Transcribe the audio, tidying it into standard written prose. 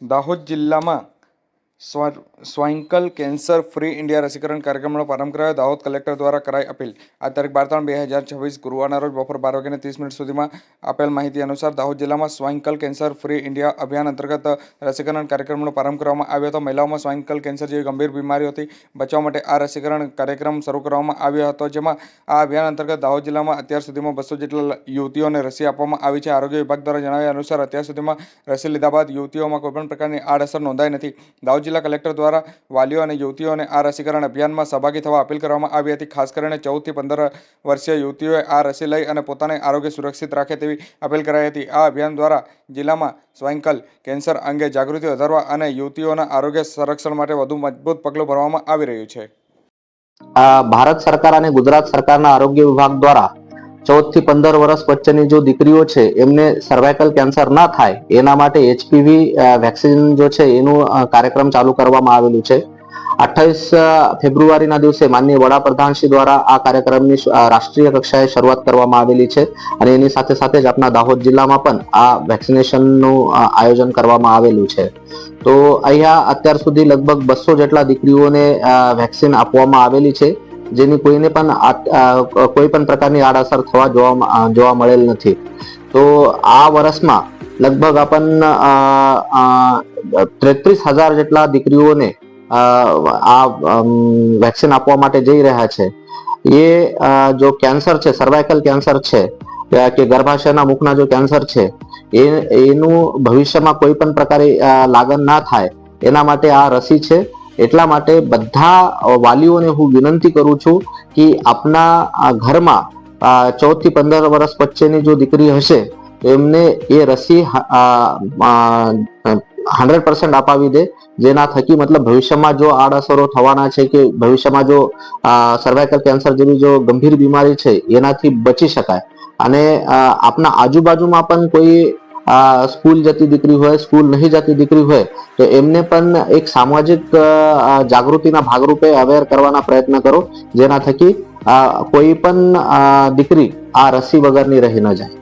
દાહોદ જિલ્લામાં સ્વાઇનકલ cancer free India રસીકરણ કાર્યક્રમનો પ્રારંભ કરાયો. દાહોદ કલેક્ટર દ્વારા કરાઈ અપીલ. આ તારીખ 12/3/2026 ગુરુવારના રોજ બપોર 12:30 સુધીમાં આપેલ માહિતી અનુસાર દાહોદ જિલ્લામાં સ્વાઇનકલ કેન્સર ફ્રી ઇન્ડિયા અભિયાન અંતર્ગત રસીકરણ કાર્યક્રમનો પ્રારંભ કરવામાં આવ્યો હતો. મહિલાઓમાં સ્વાઇનકલ કેન્સર જેવી ગંભીર બીમારીઓથી બચવા માટે આ રસીકરણ કાર્યક્રમ શરૂ કરવામાં આવ્યો હતો, જેમાં આ અભિયાન અંતર્ગત દાહોદ જિલ્લામાં અત્યાર સુધીમાં 200 જેટલા યુવતીઓને રસી આપવામાં આવી છે. આરોગ્ય વિભાગ દ્વારા જણાવ્યા અનુસાર અત્યાર સુધીમાં રસી લીધા બાદ યુવતીઓમાં કોઈપણ પ્રકારની આડઅસર નોંધાઈ નથી. દાહોદ જિલ્લા કલેક્ટર દ્વારા વાલીઓ અને યુવતીઓને આ રસીકરણ અભિયાનમાં સહભાગી થવા અપીલ કરવામાં આવી હતી. ખાસ કરીને 14 થી 15 વર્ષીય યુવતીઓએ આ રસી લઈ અને પોતાને આરોગ્ય સુરક્ષિત રાખે તેવી અપીલ કરાઈ હતી. આ અભિયાન દ્વારા જિલ્લામાં સ્વાઇનકલ કેન્સર અંગે જાગૃતિ વધારવા અને યુવતીઓના આરોગ્ય સંરક્ષણ માટે વધુ મજબૂત પગલું ભરવામાં આવી રહ્યું છે. ભારત સરકાર અને ગુજરાત સરકારના આરોગ્ય વિભાગ દ્વારા 14 થી 15 વર્ષ વચ્ચેની જો દીકરીઓ છે એમને સર્વાઇકલ કેન્સર ના થાય એના માટે HPV વેક્સિન જો છે એનું કાર્યક્રમ ચાલુ કરવામાં આવેલું છે. 28 ફેબ્રુઆરીના દિવસે માનનીય વડાપ્રધાન શ્રી દ્વારા આ કાર્યક્રમની રાષ્ટ્રીય કક્ષાએ શરૂઆત કરવામાં આવેલી છે અને એની સાથે સાથે જ આપણા દાહોદ જિલ્લામાં પણ આ વેક્સિનેશનનું આયોજન કરવામાં આવેલું છે. તો અહીંયા અત્યાર સુધી લગભગ 200 જેટલા દીકરીઓને વેક્સિન આપવામાં આવેલી છે, જેની કોઈને પણ કોઈ પણ પ્રકારની આડઅસર થવા જોવા મળેલ નથી. તો આ વર્ષમાં લગભગ આપણ 33,000 જેટલા દીકરીઓને આ વેક્સિન આપવા માટે જઈ રહ્યા છે. એ જો કેન્સર છે, સર્વાઇકલ કેન્સર છે કે ગર્ભાશયના મુખના જો કેન્સર છે એનું ભવિષ્યમાં કોઈ પણ પ્રકારે લાગણ ના થાય એના માટે આ રસી છે. એટલા માટે બધા વાલીઓને હું વિનંતી કરું છું કે આપના ઘરમાં 14 થી 15 વર્ષ વચ્ચેની જો દીકરી હશે એમને એ રસી 100% અપાવી દે, જેના થકી મતલબ ભવિષ્યમાં જો આડઅસરો થવાના છે કે ભવિષ્યમાં જો સર્વાઇકલ કેન્સર જેવી જો ગંભીર બીમારી છે એનાથી બચી શકાય. અને આપના આજુબાજુમાં પણ કોઈ સ્કૂલ જતી દીકરી હોય, સ્કૂલ નહીં જતી દીકરી હોય તો એમને પણ એક સામાજિક જાગૃતિના ભાગરૂપે અવેર કરવાના પ્રયત્ન કરો, જેના થકી કોઈ પણ દીકરી આ રસી વગરની રહી ન જાય.